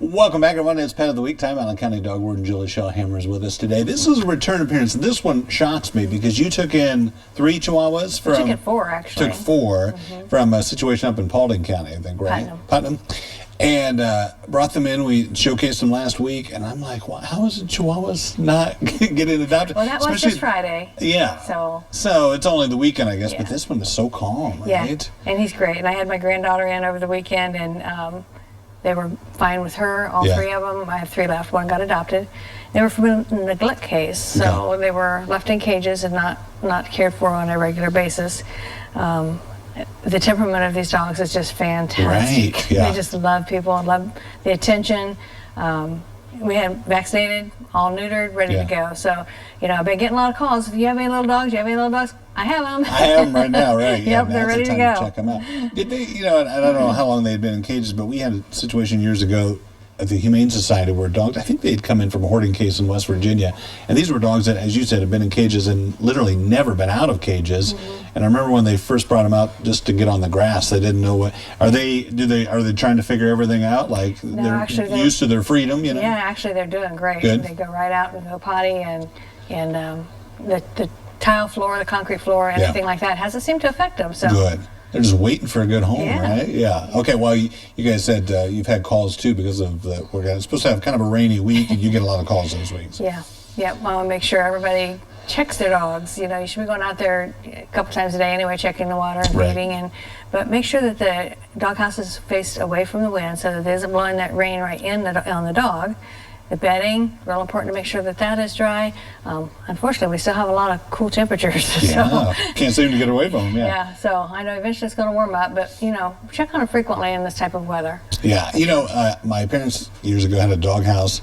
Welcome back, everyone. It's Pet of the Week. Time Allen County Dog Warden Julie Shawhammer is with us today. This is a return appearance. This one shocks me because you took in 3 Chihuahuas from... I took in 4, actually. Took 4 from a situation up in Paulding County, I think, right? Putnam. And brought them in. We showcased them last week, and I'm like, well, how is it Chihuahuas not getting adopted? Well, that was just Friday. Yeah. So it's only the weekend, I guess, but this one is so calm, right? Yeah, and he's great. And I had my granddaughter in over the weekend, and they were fine with her, all 3 of them. I have 3 left. 1 got adopted. They were from a neglect case, so they were left in cages and not cared for on a regular basis. The temperament of these dogs is just fantastic. Right, yeah. They just love people, love the attention. We had vaccinated, all neutered, ready to go. So, you know, I've been getting a lot of calls. Do you have any little dogs? Do you have any little dogs? I have them. I have them right now, right? Yep, they're ready to go. Check them out. Did they, you know, I don't know how long they had been in cages, but we had a situation years ago at the Humane Society where dogs, I think they had come in from a hoarding case in West Virginia, and these were dogs that, as you said, have been in cages and literally never been out of cages. And I remember when they first brought them out just to get on the grass, they didn't know what. Are they trying to figure everything out? Like they're used to their freedom, you know? Yeah, actually they're doing great. Good. They go right out and go potty, and the tile floor, the concrete floor, anything like that hasn't seemed to affect them. So good. They're just waiting for a good home, right? Yeah. Okay. Well, you guys said you've had calls too because of we're supposed to have kind of a rainy week, and you get a lot of calls those weeks. Yeah. Yeah. I want to make sure everybody checks their dogs. You know, you should be going out there a couple times a day anyway, checking the water and feeding, but make sure that the doghouse is faced away from the wind so that it isn't blowing that rain right on the dog. The bedding, real important to make sure that that is dry. Unfortunately, we still have a lot of cool temperatures. Yeah, can't seem to get away from them. Yeah, so I know eventually it's going to warm up, but, you know, check on it frequently in this type of weather. Yeah, you know, my parents years ago had a doghouse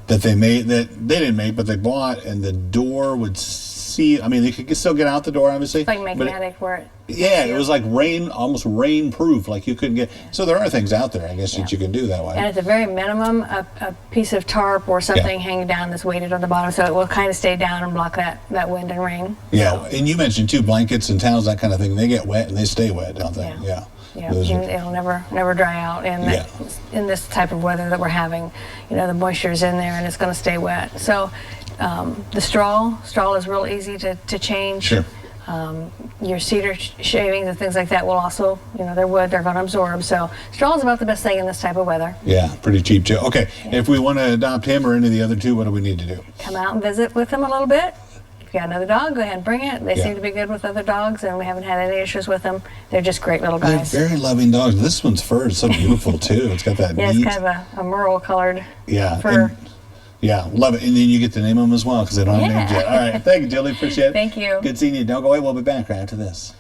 that they didn't make, but they bought, and the door would see. I mean, they could still get out the door, obviously. It's like magnetic where it. Yeah, it was like almost rain-proof. Like you couldn't get. So there are things out there, I guess, that you can do that way. And at the very minimum, a piece of tarp or something hanging down that's weighted on the bottom, so it will kind of stay down and block that wind and rain. Yeah, and you mentioned too, blankets and towels, that kind of thing. They get wet and they stay wet, don't they? Yeah. Yeah, it'll never dry out in this type of weather that we're having. You know, the moisture is in there and it's going to stay wet. So the straw is real easy to change. Sure. Your cedar shavings and things like that will also, you know, they're wood, they're going to absorb. So straw is about the best thing in this type of weather. Yeah, pretty cheap too. Okay, if we want to adopt him or any of the other 2, what do we need to do? Come out and visit with him a little bit. If you got another dog, go ahead and bring it. They seem to be good with other dogs, and we haven't had any issues with them. They're just great little guys. They're very loving dogs. This one's fur is so beautiful too. It's got that it's kind of a merle colored fur. Love it. And then you get to name them as well because they don't have names yet. All right, thank you, Julie. Appreciate it. Thank you. Good seeing you. Don't go away. We'll be back right after this.